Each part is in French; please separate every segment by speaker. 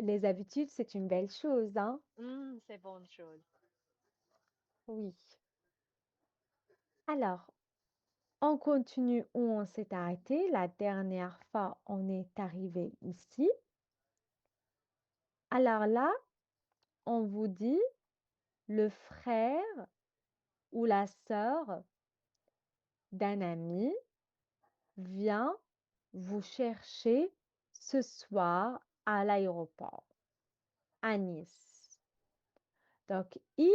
Speaker 1: les habitudes, c'est une belle chose, hein?
Speaker 2: C'est bonne chose.
Speaker 1: Oui. Alors, on continue où on s'est arrêté. La dernière fois, on est arrivé ici. Alors là, on vous dit le frère ou la sœur d'un ami vient vous chercher ce soir à l'aéroport, à Nice. Donc, il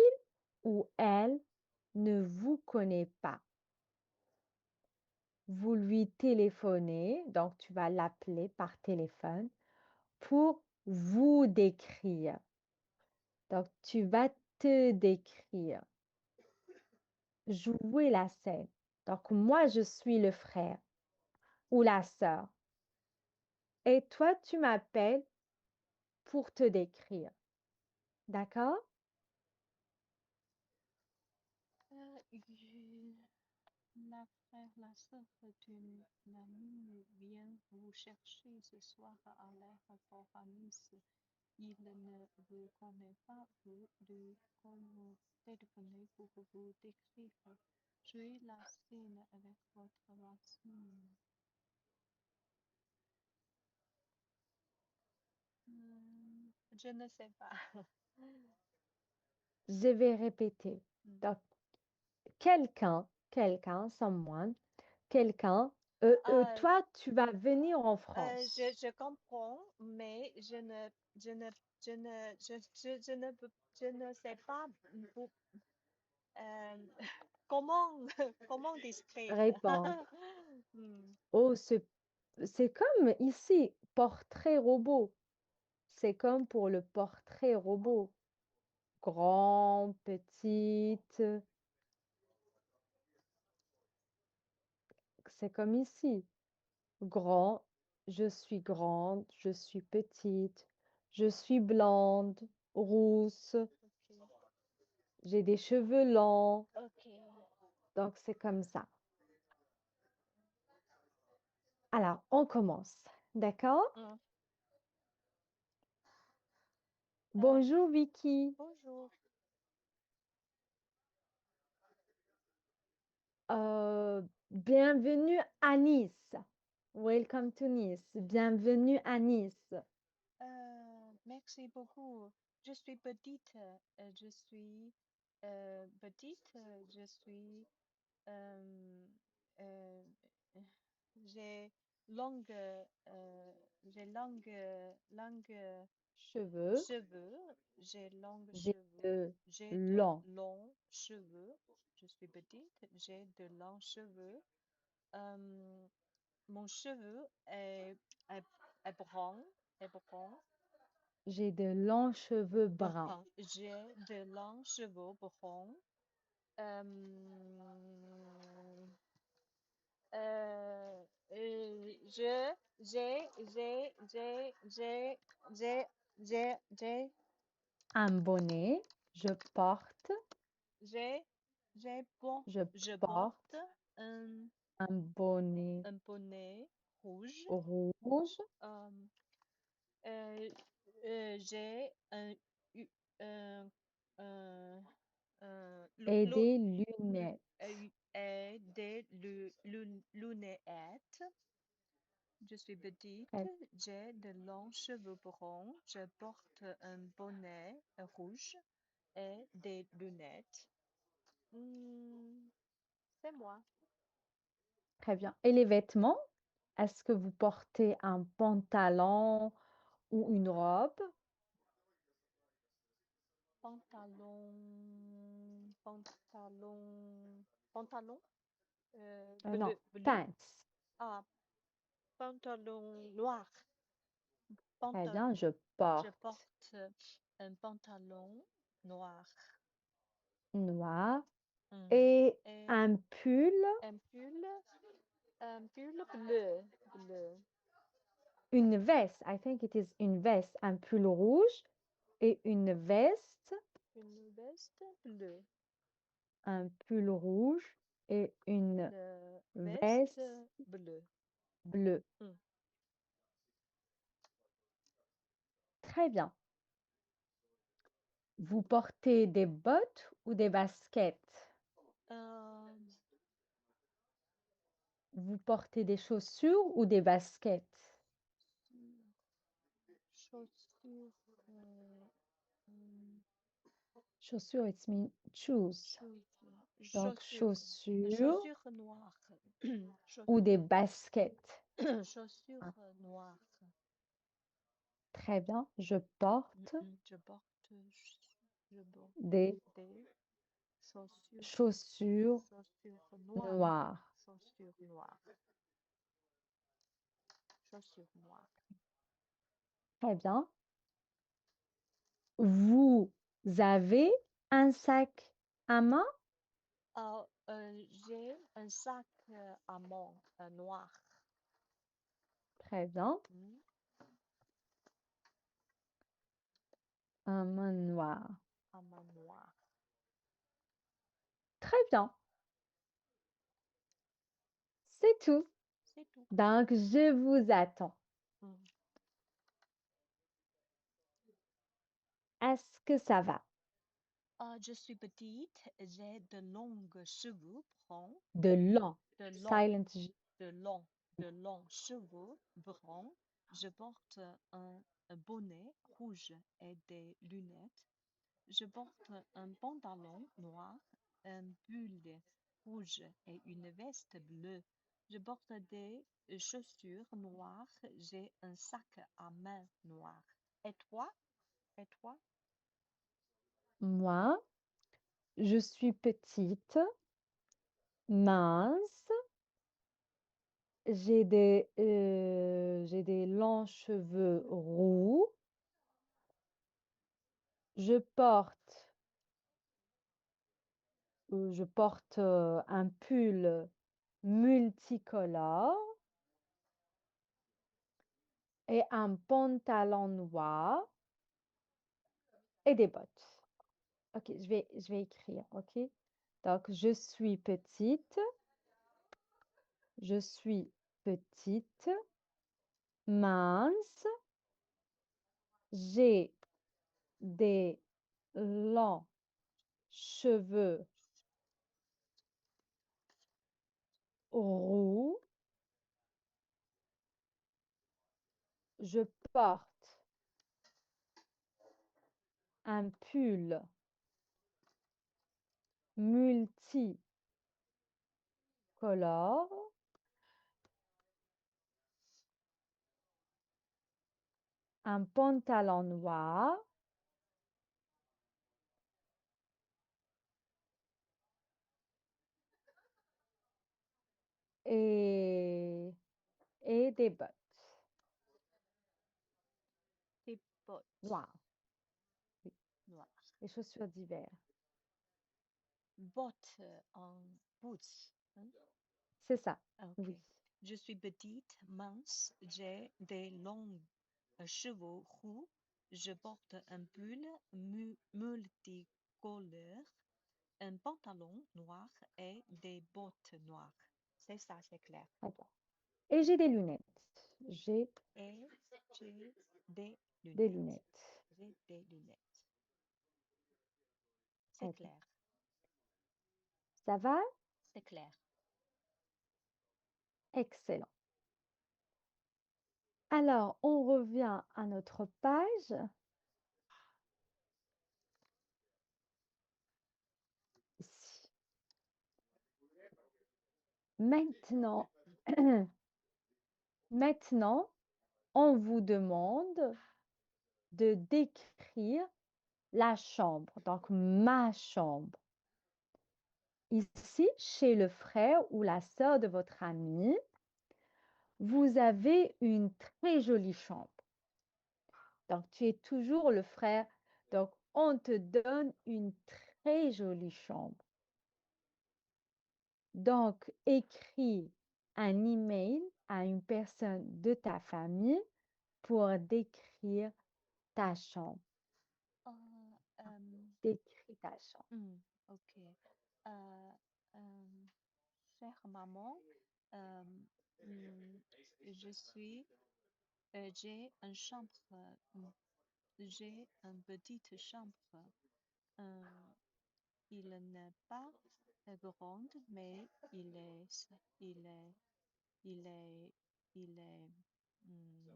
Speaker 1: ou elle ne vous connaît pas. Vous lui téléphonez, donc tu vas l'appeler par téléphone pour vous décrire. Donc, tu vas te décrire, jouer la scène. Donc, moi, je suis le frère ou la sœur. Et toi, tu m'appelles pour te décrire. D'accord?
Speaker 2: La frère, la sœur d'une amie vient vous chercher ce soir à l'aéroport à Nice. Il ne vous connaît pas, vous lui téléphonez pour vous décrire. Jouez la scène avec votre voisine. Je ne sais pas.
Speaker 1: Je vais répéter. Donc, someone, quelqu'un,
Speaker 2: Euh,
Speaker 1: toi, tu vas venir en
Speaker 2: je,
Speaker 1: France.
Speaker 2: je comprends, mais je ne, je ne, je ne, je ne sais pas euh, comment, comment décrire.
Speaker 1: Répondre.
Speaker 2: Hmm.
Speaker 1: Oh, c'est comme ici, portrait robot. C'est comme pour le portrait robot. Grand, petite. C'est comme ici. Grand, je suis grande, je suis petite, je suis blonde, rousse, j'ai des cheveux longs.
Speaker 2: Ok.
Speaker 1: Donc, c'est comme ça. Alors, on commence. D'accord?
Speaker 2: Hmm. Euh,
Speaker 1: Bonjour Vicky.
Speaker 2: bonjour.
Speaker 1: Bienvenue à Nice. Welcome to Nice. Bienvenue à Nice.
Speaker 2: Merci beaucoup. Je suis petite. Je suis petite. Je suis. euh, euh, j'ai longue. J'ai longue
Speaker 1: Cheveux,
Speaker 2: cheveux. J'ai longue
Speaker 1: j'ai
Speaker 2: cheveux.
Speaker 1: de
Speaker 2: J'ai de
Speaker 1: longs.
Speaker 2: longs cheveux. Je suis petite. J'ai de longs cheveux. Euh, mon cheveu est, est brun. Est brun.
Speaker 1: J'ai de longs cheveux bruns.
Speaker 2: J'ai de longs cheveux bruns. Euh, je, j'ai, j'ai,
Speaker 1: Un bonnet. Je porte,
Speaker 2: j'ai,
Speaker 1: je
Speaker 2: je
Speaker 1: porte
Speaker 2: porte un,
Speaker 1: un bonnet
Speaker 2: un bonnet rouge.
Speaker 1: rouge
Speaker 2: Euh, euh, j'ai u- un, un,
Speaker 1: et des lunettes.
Speaker 2: des lunettes. Je suis petite,
Speaker 1: Très,
Speaker 2: j'ai de longs cheveux bruns, je porte un bonnet rouge et des lunettes. Hmm, c'est moi.
Speaker 1: très bien. Et les vêtements? Est-ce que vous portez un pantalon ou une robe?
Speaker 2: Pantalon, pantalon, pantalon
Speaker 1: Non,
Speaker 2: bleu.
Speaker 1: pants.
Speaker 2: Ah, pantalon noir.
Speaker 1: Très
Speaker 2: Pantalon,
Speaker 1: bien, je
Speaker 2: je
Speaker 1: porte
Speaker 2: porte un pantalon noir.
Speaker 1: noir
Speaker 2: Hmm.
Speaker 1: et
Speaker 2: Et
Speaker 1: un pull,
Speaker 2: un pull, un pull bleu, bleu.
Speaker 1: une veste. I think it is une veste, un pull rouge et une veste,
Speaker 2: Une veste bleue.
Speaker 1: un pull rouge et une
Speaker 2: Une
Speaker 1: veste
Speaker 2: veste bleue.
Speaker 1: bleue.
Speaker 2: Hmm.
Speaker 1: Très bien. Vous portez des bottes ou des baskets?
Speaker 2: Euh,
Speaker 1: Vous portez des chaussures ou des baskets?
Speaker 2: chaussures, hum,
Speaker 1: Chaussures, it means shoes. Donc,
Speaker 2: chaussures,
Speaker 1: chaussures
Speaker 2: chaussures noires,
Speaker 1: ou des
Speaker 2: chaussures,
Speaker 1: baskets.
Speaker 2: chaussures
Speaker 1: Ah,
Speaker 2: noires.
Speaker 1: très bien. Je porte
Speaker 2: Je porte, je porte
Speaker 1: des
Speaker 2: des chaussures,
Speaker 1: chaussures
Speaker 2: chaussures noires,
Speaker 1: noires.
Speaker 2: chaussures noires, chaussures noires.
Speaker 1: Très bien. Vous avez un sac à main?
Speaker 2: J'ai un sac à main noir.
Speaker 1: Très bien.
Speaker 2: Hmm,
Speaker 1: Un main noir.
Speaker 2: À main noire.
Speaker 1: Très bien. C'est tout.
Speaker 2: C'est tout.
Speaker 1: Donc, je vous attends.
Speaker 2: Hmm.
Speaker 1: Est-ce que ça va?
Speaker 2: Je suis petite, j'ai de longs cheveux bruns,
Speaker 1: De long.
Speaker 2: de longs,
Speaker 1: Silent J.
Speaker 2: de longs cheveux bruns. Je porte un bonnet rouge et des lunettes. Je porte un pantalon noir, un pull rouge et une veste bleue. Je porte des chaussures noires. J'ai un sac à main noir. Et toi? Et toi?
Speaker 1: Moi, je suis petite, mince. J'ai des longs cheveux roux. Je porte, un pull multicolore et un pantalon noir et des bottes. Ok, je vais écrire, ok? Donc, je suis petite, mince, j'ai des longs cheveux roux, je porte un pull multicolore, un pantalon noir et, et des bottes
Speaker 2: Des bottes
Speaker 1: noires, oui,
Speaker 2: noires.
Speaker 1: des chaussures d'hiver.
Speaker 2: Bottes en boots. Hein?
Speaker 1: C'est ça,
Speaker 2: Ok.
Speaker 1: oui.
Speaker 2: Je suis petite, mince, j'ai des longs cheveux roux. Je porte un pull multicolore, un pantalon noir et des bottes noires. C'est ça, c'est clair.
Speaker 1: Très bien. Et j'ai des lunettes. J'ai
Speaker 2: Et j'ai des
Speaker 1: des
Speaker 2: lunettes.
Speaker 1: lunettes.
Speaker 2: J'ai des lunettes. C'est
Speaker 1: Très bien.
Speaker 2: clair.
Speaker 1: Ça va?
Speaker 2: C'est clair.
Speaker 1: Excellent. Alors, on revient à notre page. Ici. Maintenant, maintenant, on vous demande de décrire la chambre, donc ma chambre. Ici, chez le frère ou la sœur de votre ami, vous avez une très jolie chambre. Donc, tu es toujours le frère. Donc, on te donne une très jolie chambre. Donc, écris un email à une personne de ta famille pour décrire ta chambre.
Speaker 2: Euh, euh,
Speaker 1: Décris ta chambre.
Speaker 2: ok. Euh, euh, Chère maman, euh, hmm, je suis, j'ai une chambre j'ai une petite chambre. Euh, il n'est pas grande, mais il est, il est, il est, hmm,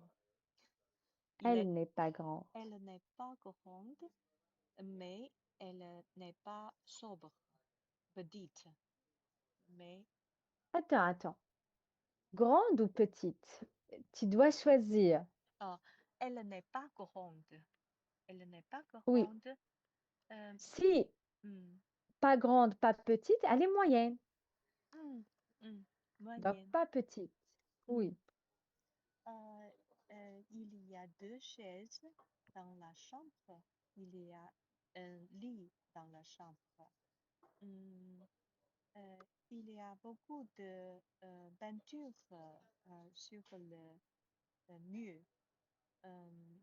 Speaker 2: il est,
Speaker 1: Elle n'est pas grande.
Speaker 2: elle n'est pas grande, mais elle n'est pas sobre. Petite, mais
Speaker 1: Attends. Grande ou petite? Tu dois choisir.
Speaker 2: ah, elle n'est pas grande. Elle n'est pas
Speaker 1: Oui,
Speaker 2: grande. Euh,
Speaker 1: si
Speaker 2: hmm,
Speaker 1: pas grande, pas petite, elle est moyenne.
Speaker 2: hmm, hmm,
Speaker 1: Donc,
Speaker 2: moyenne.
Speaker 1: pas petite.
Speaker 2: Hmm.
Speaker 1: Oui,
Speaker 2: Euh, il y a deux chaises dans la chambre. Il y a un lit dans la chambre. Hmm, il y a beaucoup de peinture sur le mur. Euh,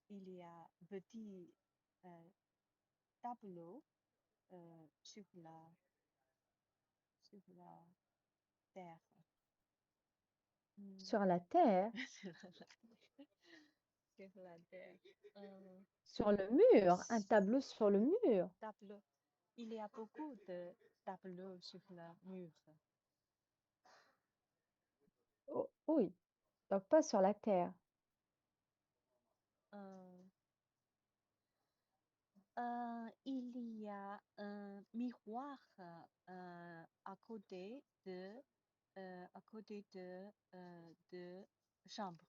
Speaker 2: il y a petit euh, tableau sur la terre. Hmm.
Speaker 1: sur la terre,
Speaker 2: Sur sur la terre. Euh,
Speaker 1: sur le mur, un tableau sur le mur.
Speaker 2: tableau. Il y a beaucoup de tableaux sur le mur.
Speaker 1: Oh, oui, donc pas sur la terre.
Speaker 2: Euh, il y a un miroir à côté de chambre.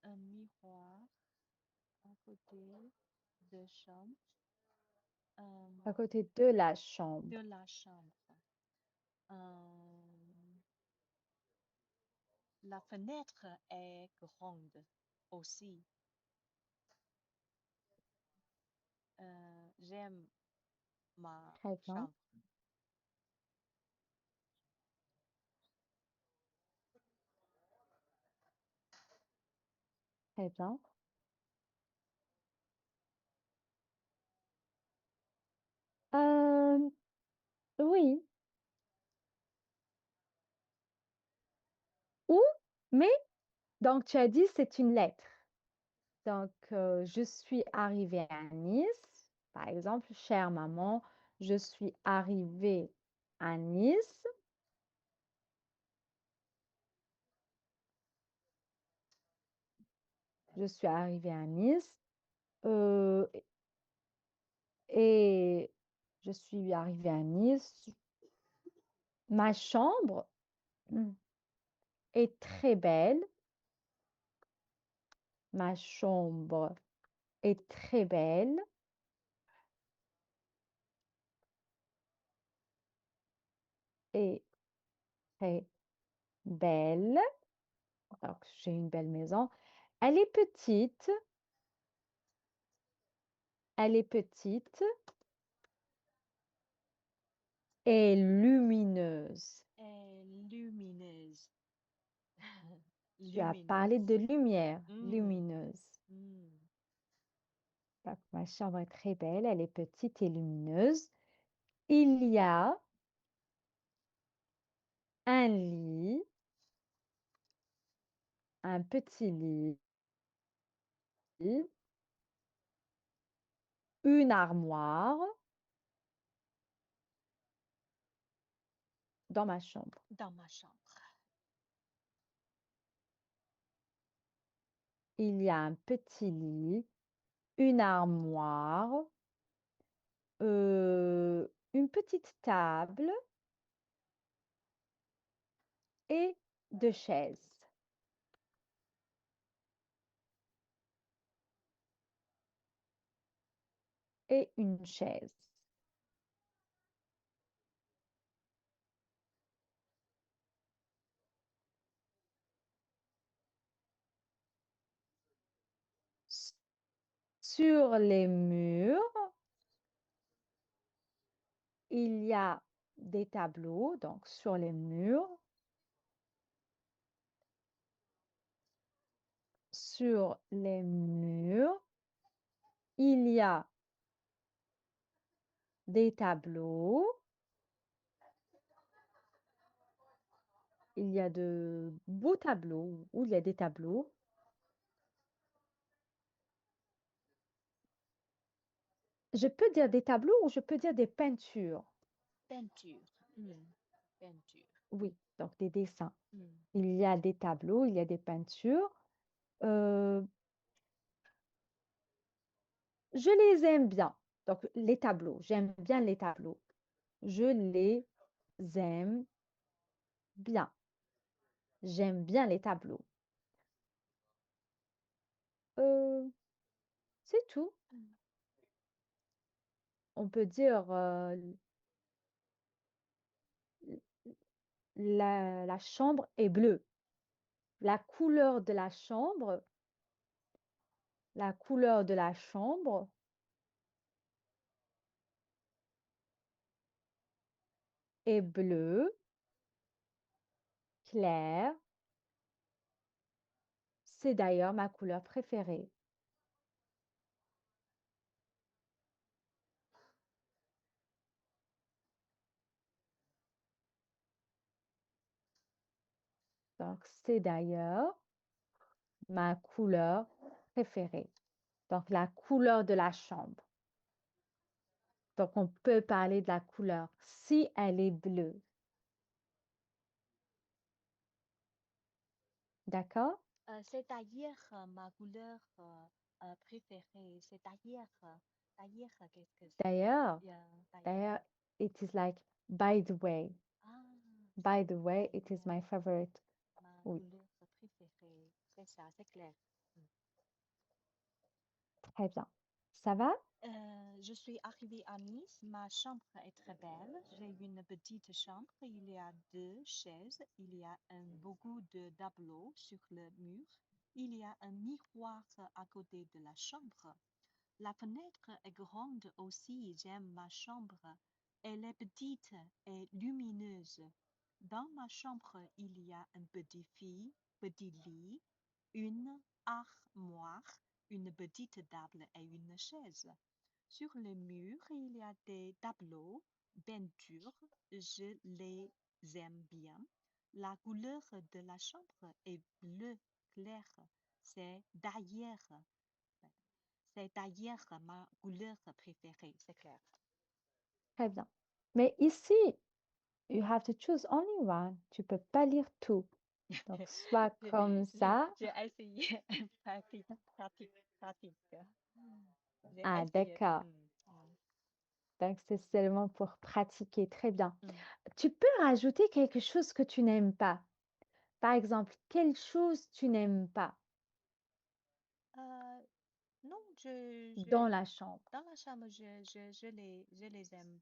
Speaker 2: Un miroir à côté de chambre.
Speaker 1: À
Speaker 2: euh,
Speaker 1: côté de la chambre.
Speaker 2: de la chambre. Euh, la fenêtre est grande aussi. J'aime ma
Speaker 1: Très bien,
Speaker 2: chambre.
Speaker 1: très bien. Euh, oui, ou, mais, donc tu as dit c'est une lettre. Donc, je suis arrivée à Nice. Par exemple, chère maman, je suis arrivée à Nice. Je suis arrivée à Nice. euh, et je suis arrivée à Nice. Ma chambre est très belle. Ma chambre est très belle. Et très belle. Donc, j'ai une belle maison. Elle est petite. Elle est petite et lumineuse.
Speaker 2: Et lumineuse.
Speaker 1: Tu as parlé
Speaker 2: Lumineuse.
Speaker 1: de lumière,
Speaker 2: Hmm,
Speaker 1: lumineuse.
Speaker 2: hmm.
Speaker 1: Donc, ma chambre est très belle, elle est petite et lumineuse. Il y a un lit, un petit lit, une armoire dans ma chambre.
Speaker 2: Dans ma chambre.
Speaker 1: Il y a un petit lit, une armoire, une petite table et deux chaises et une chaise. S- Sur les murs, il y a des tableaux, donc sur les murs. Sur les murs, il y a des tableaux. Il y a de beaux tableaux, où il y a des tableaux. Je peux dire des tableaux ou je peux dire des peintures.
Speaker 2: Peinture. Peinture.
Speaker 1: Oui, donc des dessins.
Speaker 2: Hmm.
Speaker 1: Il y a des tableaux, il y a des peintures. Euh, je les aime bien. Donc, les tableaux, j'aime bien les tableaux. Je les aime bien. J'aime bien les tableaux. Euh, c'est tout.
Speaker 2: Hmm.
Speaker 1: On peut dire la chambre est bleue. La couleur de la couleur de la chambre est bleue, claire. C'est d'ailleurs ma couleur préférée. Donc, c'est d'ailleurs ma couleur préférée. Donc, la couleur de la chambre. Donc, on peut parler de la couleur si elle est bleue. D'accord?
Speaker 2: C'est-à-dire ma couleur préférée. C'est-à-dire, qu'est-ce que c'est?
Speaker 1: D'ailleurs,
Speaker 2: Yeah, d'ailleurs.
Speaker 1: d'ailleurs, it is like, by the way.
Speaker 2: Ah,
Speaker 1: By the way,
Speaker 2: by the
Speaker 1: it is my
Speaker 2: way,
Speaker 1: favorite.
Speaker 2: ma
Speaker 1: Oui,
Speaker 2: couleur préférée. C'est ça, c'est clair. Hmm.
Speaker 1: très bien. Ça va?
Speaker 2: Je suis arrivée à Nice. Ma chambre est très belle. J'ai une petite chambre. Il y a deux chaises. Il y a beaucoup de tableaux sur le mur. Il y a un miroir à côté de la chambre. La fenêtre est grande aussi. J'aime ma chambre. Elle est petite et lumineuse. Dans ma chambre, il y a un petit lit, une armoire, une petite table et une chaise. Sur le mur, il y a des tableaux, peintures. Je les aime bien. La couleur de la chambre est bleu clair. C'est d'ailleurs, c'est d'ailleurs ma couleur préférée, c'est clair.
Speaker 1: Très bien. Mais ici, you have to choose only one. Tu peux pas lire tout. Donc, soit
Speaker 2: J'ai
Speaker 1: comme
Speaker 2: j'ai-
Speaker 1: ça.
Speaker 2: j'ai essayé, pratique, pratique, pratique. J'ai
Speaker 1: Ah,
Speaker 2: essayé.
Speaker 1: d'accord. Donc, c'est seulement pour pratiquer. Très bien.
Speaker 2: Mm.
Speaker 1: Tu peux rajouter quelque chose que tu n'aimes pas. Par exemple, quelle chose tu n'aimes pas
Speaker 2: Euh, non,
Speaker 1: dans la chambre.
Speaker 2: dans la chambre, je les aime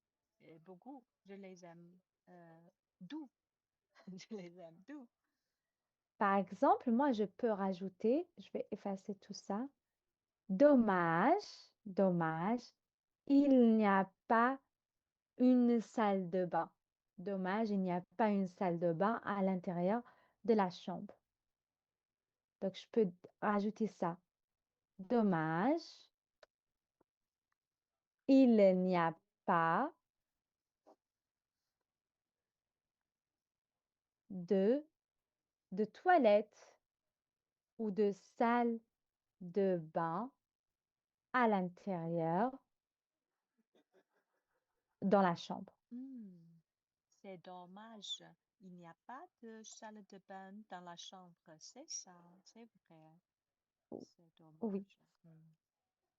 Speaker 2: beaucoup. Je les aime doux. Je les aime doux.
Speaker 1: Par exemple, moi, je peux rajouter, je vais effacer tout ça. Dommage, dommage, il n'y a pas une salle de bain. Dommage, il n'y a pas une salle de bain à l'intérieur de la chambre. Donc, je peux rajouter ça. Dommage, il n'y a pas de, de toilette ou de salle de bain à l'intérieur dans la chambre.
Speaker 2: Hmm, c'est dommage. Il n'y a pas de salle de bain dans la chambre. C'est ça, c'est vrai. C'est
Speaker 1: Oui,
Speaker 2: dommage. Hmm.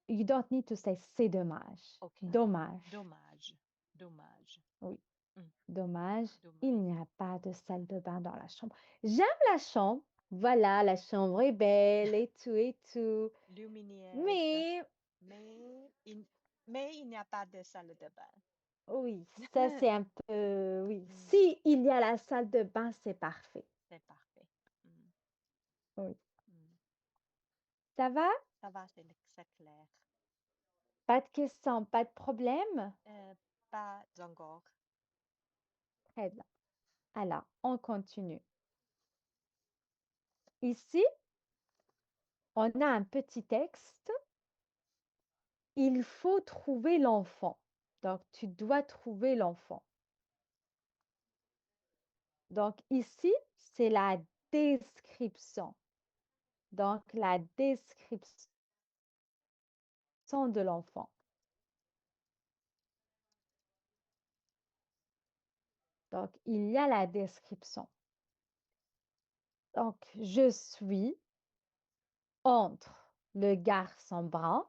Speaker 1: you don't need to say c'est dommage.
Speaker 2: Ok.
Speaker 1: Dommage.
Speaker 2: Dommage. Dommage.
Speaker 1: Oui,
Speaker 2: Hmm.
Speaker 1: dommage. Il
Speaker 2: Dommage.
Speaker 1: n'y a pas de salle de bain dans la chambre. J'aime la chambre. Voilà, la chambre est belle et tout et tout.
Speaker 2: Lumineuse.
Speaker 1: Mais
Speaker 2: Mais il, mais il n'y a pas de salle de bain.
Speaker 1: oui, ça c'est un peu... Oui,
Speaker 2: Hmm.
Speaker 1: si il y a la salle de bain, c'est parfait.
Speaker 2: C'est parfait. Hmm.
Speaker 1: Oui.
Speaker 2: Hmm.
Speaker 1: Ça va?
Speaker 2: Ça va, c'est clair.
Speaker 1: Pas de questions, pas de problème?
Speaker 2: Pas encore.
Speaker 1: Très bien. Alors, on continue. Ici, on a un petit texte. Il faut trouver l'enfant. Donc, tu dois trouver l'enfant. Donc, ici, c'est la description. Donc, la description de l'enfant. Donc, il y a la description. Donc, je suis entre le garçon brun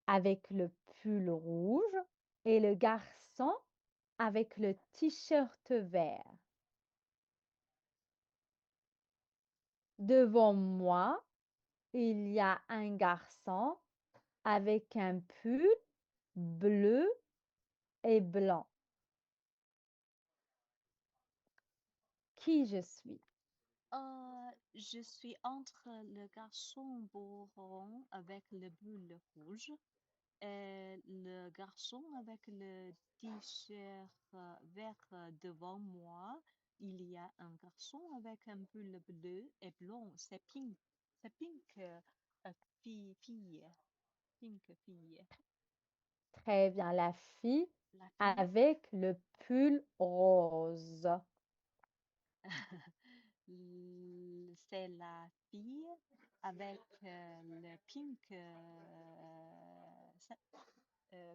Speaker 1: avec le pull rouge et le garçon avec le t-shirt vert. Devant moi, il y a un garçon avec un pull bleu et blanc. Qui je suis?
Speaker 2: Je suis entre le garçon brun avec le pull rouge et le garçon avec le t-shirt vert devant moi. Il y a un garçon avec un pull bleu et blanc. C'est pink. C'est pink, fille. Pink fille.
Speaker 1: Très bien, la fille
Speaker 2: La fille.
Speaker 1: avec le pull rose.
Speaker 2: C'est la fille avec le pink.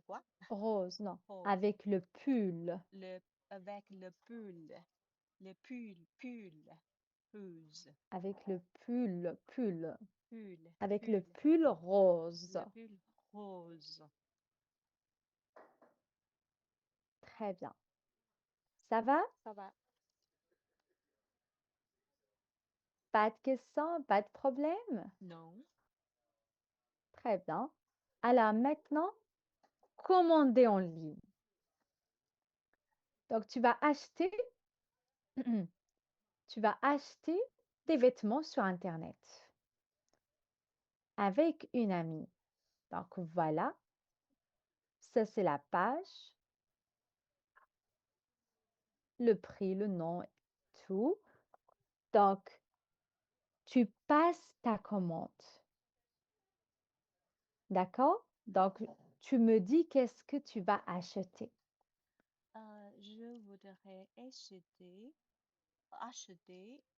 Speaker 2: Quoi?
Speaker 1: Rose, non,
Speaker 2: Rose.
Speaker 1: avec le pull.
Speaker 2: Le, avec le pull. Le pull. Rose.
Speaker 1: Avec le pull.
Speaker 2: Pull.
Speaker 1: Avec le
Speaker 2: Pull.
Speaker 1: pull rose.
Speaker 2: Le pull rose.
Speaker 1: Très bien. Ça va?
Speaker 2: Ça va?
Speaker 1: Pas de questions, pas de problème?
Speaker 2: Non.
Speaker 1: Très bien. Alors maintenant, commander en ligne. Donc, tu vas acheter des vêtements sur Internet avec une amie. Donc, voilà, ça c'est la page, le prix, le nom, tout. Donc, tu passes ta commande. D'accord? Donc, tu me dis qu'est-ce que tu vas acheter.
Speaker 2: Je voudrais acheter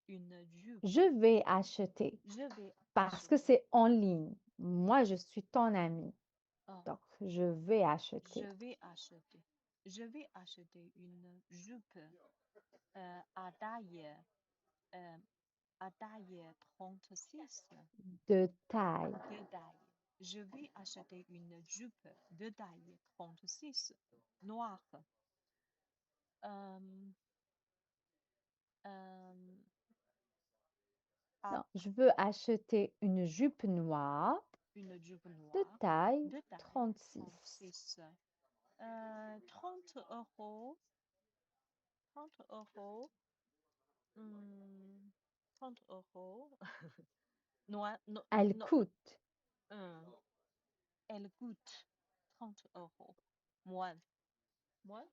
Speaker 2: une jupe.
Speaker 1: Je vais acheter
Speaker 2: Je vais
Speaker 1: parce que
Speaker 2: acheter.
Speaker 1: c'est en ligne. Moi, je suis ton amie.
Speaker 2: Oh,
Speaker 1: Donc, je vais
Speaker 2: je
Speaker 1: acheter
Speaker 2: vais acheter. Je vais acheter une jupe euh, à taille, euh, à taille 36
Speaker 1: de taille.
Speaker 2: de taille. Je vais acheter une jupe de taille 36 noire. Euh, euh, à
Speaker 1: Non, je veux acheter une jupe noire
Speaker 2: une jupe
Speaker 1: de
Speaker 2: noire
Speaker 1: taille
Speaker 2: de taille
Speaker 1: 36.
Speaker 2: 36. 30 euros. 30 euros. 30 euros. Non, non,
Speaker 1: Elle
Speaker 2: non.
Speaker 1: coûte.
Speaker 2: Elle coûte 30 euros. Moins. Moins?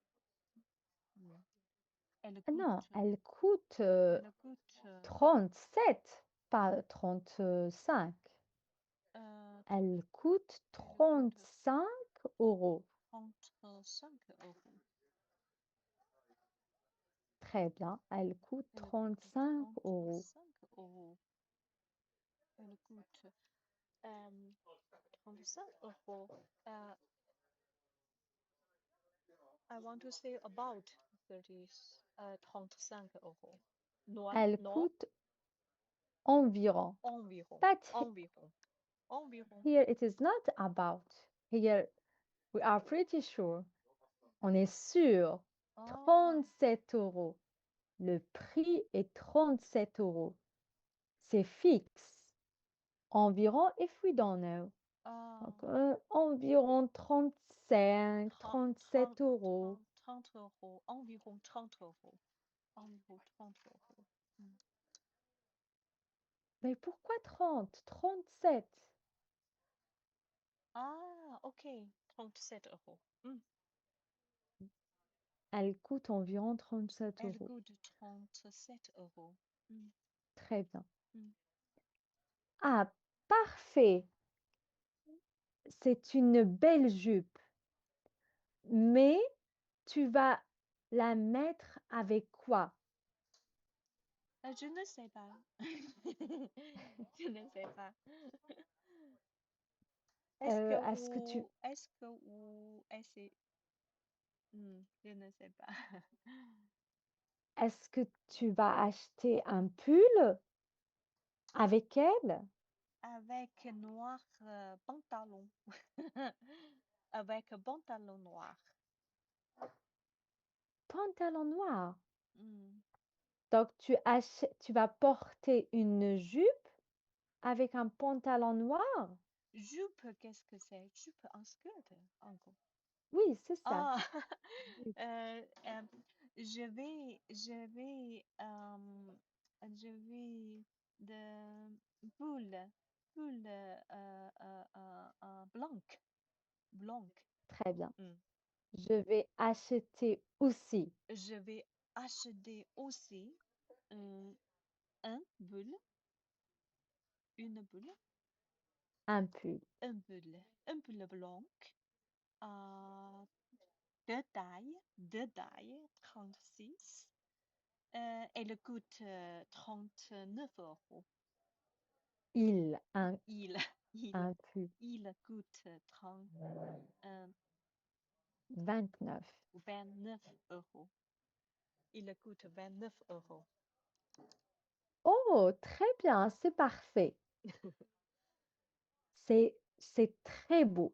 Speaker 2: Hmm. Elle
Speaker 1: Non,
Speaker 2: coûte.
Speaker 1: elle coûte
Speaker 2: Elle coûte.
Speaker 1: 37, pas 35. Elle coûte
Speaker 2: Elle coûte
Speaker 1: 35 euros.
Speaker 2: 35 euros.
Speaker 1: Très bien, elle coûte
Speaker 2: Elle coûte
Speaker 1: 35 euros.
Speaker 2: 35 euros. Elle coûte 35 euros. Uh, I want to say about 30, 35 euros. Non,
Speaker 1: Elle
Speaker 2: non,
Speaker 1: coûte environ.
Speaker 2: environ,
Speaker 1: But
Speaker 2: environ, environ.
Speaker 1: here it is not about. Here we are pretty sure. On est sûr.
Speaker 2: Ah,
Speaker 1: 37 euros. Le prix est 37 euros. C'est fixe. Environ, if we don't know.
Speaker 2: ah,
Speaker 1: Donc, environ 35,
Speaker 2: 30, 30,
Speaker 1: 37 euros.
Speaker 2: 30 euros, environ 30 euros, environ 30 euros. Hmm.
Speaker 1: Mais pourquoi 30? 37.
Speaker 2: Ah, ok, 37 euros. Hmm.
Speaker 1: Elle coûte environ 37
Speaker 2: Elle
Speaker 1: euros.
Speaker 2: coûte 37 euros. Hmm,
Speaker 1: Très bien.
Speaker 2: hmm.
Speaker 1: Ah, parfait. C'est une belle jupe. Mais tu vas la mettre avec quoi?
Speaker 2: Je ne sais pas. Je ne sais pas.
Speaker 1: Est-ce que tu...
Speaker 2: Je ne sais pas.
Speaker 1: Est-ce que tu vas acheter un pull avec elle?
Speaker 2: Avec noir pantalon. Avec pantalon noir.
Speaker 1: Pantalon noir.
Speaker 2: Hmm.
Speaker 1: Donc, tu vas porter une jupe avec un pantalon noir?
Speaker 2: Jupe, qu'est-ce que c'est? Jupe en skirt, encore.
Speaker 1: Oui, c'est ça.
Speaker 2: Ah,
Speaker 1: Jupe.
Speaker 2: euh, euh, je vais de boule, boule blanc, blanc.
Speaker 1: Très bien.
Speaker 2: Hmm.
Speaker 1: Je vais acheter aussi
Speaker 2: Je vais acheter aussi euh, un boule, une boule,
Speaker 1: un pull.
Speaker 2: un boule blanc, euh, de taille 36. Elle coûte 39 €.
Speaker 1: Il, un,
Speaker 2: Il, il,
Speaker 1: un pull.
Speaker 2: il coûte 30,
Speaker 1: 29.
Speaker 2: 29 €. Il coûte 29 €.
Speaker 1: Oh, très bien, c'est parfait. C'est très beau.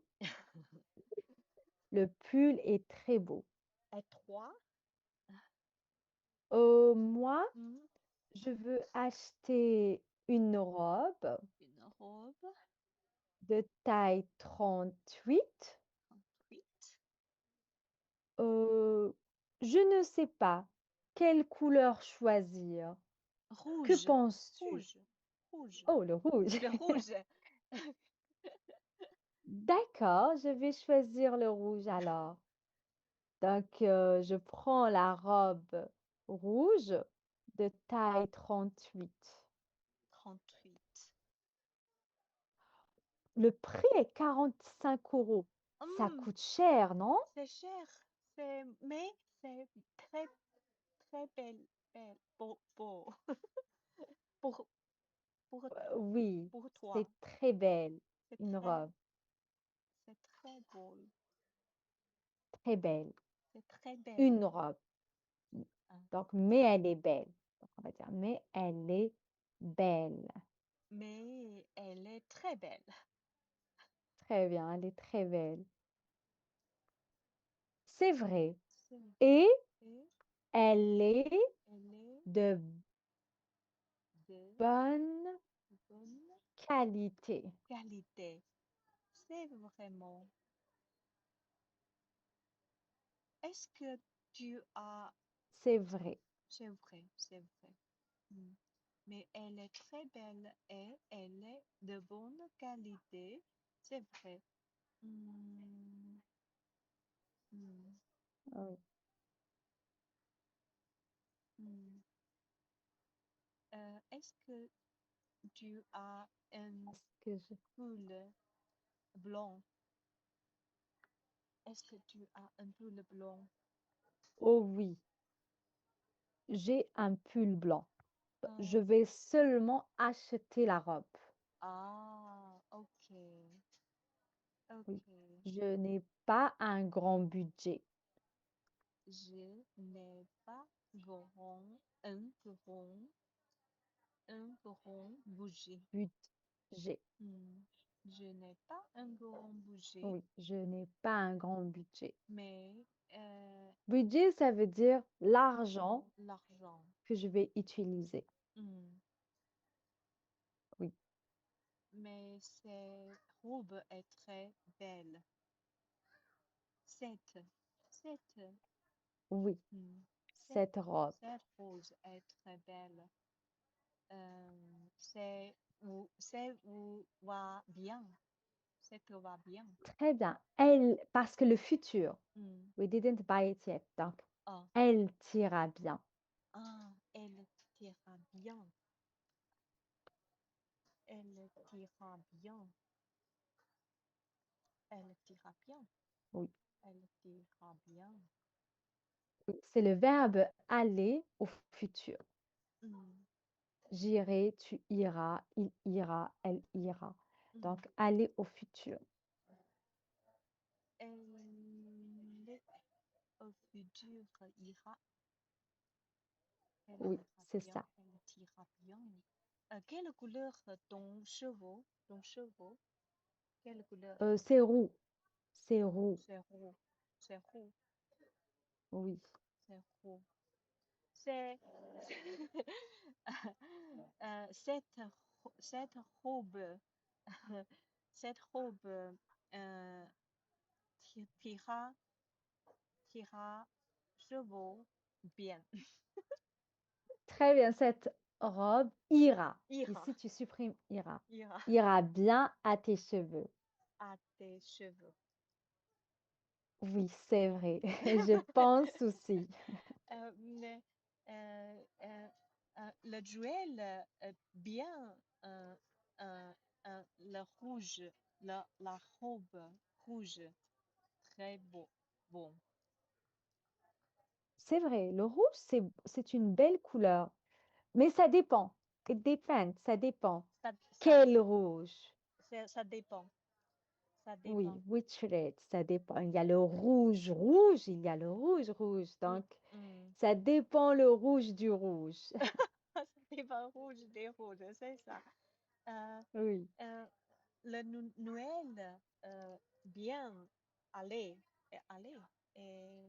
Speaker 1: Le pull est très beau.
Speaker 2: Et toi,
Speaker 1: Moi,
Speaker 2: hmm,
Speaker 1: je veux acheter une robe
Speaker 2: une robe
Speaker 1: de taille 38.
Speaker 2: 38,
Speaker 1: Euh, je ne sais pas quelle couleur choisir. Que
Speaker 2: rouge,
Speaker 1: penses-tu?
Speaker 2: rouge, rouge,
Speaker 1: Oh, le rouge.
Speaker 2: le rouge.
Speaker 1: D'accord, je vais choisir le rouge alors. Donc, je prends la robe rouge de taille 38.
Speaker 2: 38.
Speaker 1: Le prix est 45 €. Ça
Speaker 2: Hum,
Speaker 1: coûte cher, non?
Speaker 2: c'est cher, mais c'est très, très belle, belle, beau, pour, pour,
Speaker 1: Oui,
Speaker 2: pour
Speaker 1: c'est
Speaker 2: toi.
Speaker 1: très belle,
Speaker 2: C'est
Speaker 1: une
Speaker 2: très,
Speaker 1: robe
Speaker 2: c'est très beau.
Speaker 1: très belle,
Speaker 2: C'est très belle.
Speaker 1: une robe.
Speaker 2: Hein.
Speaker 1: Donc, mais elle est belle. Donc, on va dire, mais elle est belle.
Speaker 2: Mais elle est très belle.
Speaker 1: Très bien, elle est très belle. C'est vrai.
Speaker 2: C'est-
Speaker 1: Et
Speaker 2: Et
Speaker 1: elle est
Speaker 2: elle est
Speaker 1: de
Speaker 2: de
Speaker 1: bonne
Speaker 2: bonne
Speaker 1: qualité.
Speaker 2: qualité. C'est vraiment. Est-ce que tu as.
Speaker 1: C'est vrai.
Speaker 2: C'est vrai, c'est vrai. Hmm. Mais elle est très belle et elle est de bonne qualité. C'est vrai. Hmm, hmm,
Speaker 1: Oui,
Speaker 2: hmm. Est-ce que tu as un
Speaker 1: parce que
Speaker 2: pull blanc? Est-ce que tu as un pull blanc?
Speaker 1: Oh oui, j'ai un pull blanc. Je
Speaker 2: Euh,
Speaker 1: vais seulement acheter la robe.
Speaker 2: ok,
Speaker 1: Oui,
Speaker 2: ok.
Speaker 1: je n'ai pas un grand budget.
Speaker 2: Je n'ai pas grand, un grand bouger.
Speaker 1: Budget.
Speaker 2: Hmm. Je n'ai pas un grand bouger,
Speaker 1: Oui, je n'ai pas un grand budget.
Speaker 2: mais euh,
Speaker 1: Budget, ça veut dire l'argent
Speaker 2: l'argent.
Speaker 1: que je vais utiliser.
Speaker 2: Hmm.
Speaker 1: Oui,
Speaker 2: Mais cette robe est très belle. Cette,
Speaker 1: oui,
Speaker 2: hmm, cette,
Speaker 1: cette robe.
Speaker 2: cette rose est très belle. C'est où va bien. C'est où va bien.
Speaker 1: Très bien. Parce que le futur,
Speaker 2: Hmm.
Speaker 1: we didn't buy it yet. Donc,
Speaker 2: Ah,
Speaker 1: elle t'ira bien.
Speaker 2: elle t'ira bien. Elle t'ira bien. Elle t'ira bien.
Speaker 1: Oui,
Speaker 2: Elle t'ira bien.
Speaker 1: oui. C'est le verbe aller au futur.
Speaker 2: Hmm.
Speaker 1: J'irai, tu iras, il ira, elle ira.
Speaker 2: Hmm.
Speaker 1: Donc, aller au futur.
Speaker 2: Elle au futur ira. Elle
Speaker 1: Oui,
Speaker 2: ira
Speaker 1: c'est
Speaker 2: bien,
Speaker 1: ça.
Speaker 2: elle t'ira bien. Quelle couleur ton cheveu? Ton cheveu? Quelle couleur?
Speaker 1: C'est roux. C'est roux.
Speaker 2: C'est roux. C'est roux.
Speaker 1: Oui.
Speaker 2: C'est roux. C'est cette robe, cette robe euh, t'ira, t'ira cheveux bien.
Speaker 1: Très bien. Cette robe ira.
Speaker 2: Ira,
Speaker 1: Ici, tu supprimes ira.
Speaker 2: ira
Speaker 1: Ira bien à tes cheveux.
Speaker 2: à tes cheveux.
Speaker 1: Oui, c'est vrai. Je pense aussi.
Speaker 2: Mais le duel bien euh, le rouge, la robe rouge, très beau. Bon,
Speaker 1: C'est vrai. Le rouge, c'est une belle couleur. Mais ça dépend. It depends. Ça dépend.
Speaker 2: ça, ça,
Speaker 1: Quel rouge?
Speaker 2: ça dépend. Ça dépend.
Speaker 1: Oui, which red? Ça dépend. Il y a le rouge rouge, il y a le rouge rouge.
Speaker 2: Mm,
Speaker 1: Donc,
Speaker 2: mm.
Speaker 1: ça dépend le rouge du rouge.
Speaker 2: Ça dépend rouge des rouges, c'est ça. Euh,
Speaker 1: Oui,
Speaker 2: euh, le Noël, bien, aller, aller, et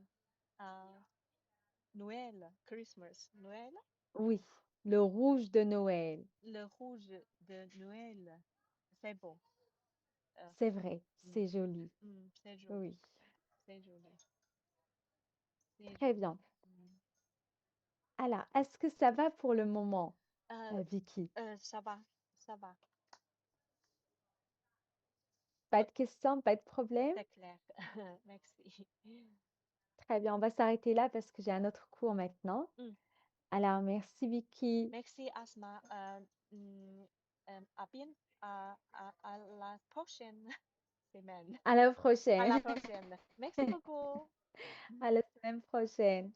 Speaker 2: Noël, Christmas, Noël.
Speaker 1: oui. Le rouge de Noël.
Speaker 2: Le rouge de Noël, c'est beau. Euh,
Speaker 1: C'est vrai,
Speaker 2: mm,
Speaker 1: c'est joli.
Speaker 2: c'est joli,
Speaker 1: Oui,
Speaker 2: c'est joli, c'est
Speaker 1: très
Speaker 2: joli.
Speaker 1: bien.
Speaker 2: Mm.
Speaker 1: Alors, est-ce que ça va pour le moment,
Speaker 2: Euh,
Speaker 1: Vicky?
Speaker 2: Ça va, ça va,
Speaker 1: Pas de questions, pas de problème?
Speaker 2: c'est clair. Merci.
Speaker 1: Très bien, on va s'arrêter là parce que j'ai un autre cours maintenant.
Speaker 2: Mm.
Speaker 1: Alors, merci Vicky.
Speaker 2: Merci, Asma. Mm, à bien, à la prochaine semaine.
Speaker 1: À la
Speaker 2: À la
Speaker 1: prochaine.
Speaker 2: prochaine. Merci beaucoup.
Speaker 1: À la semaine prochaine.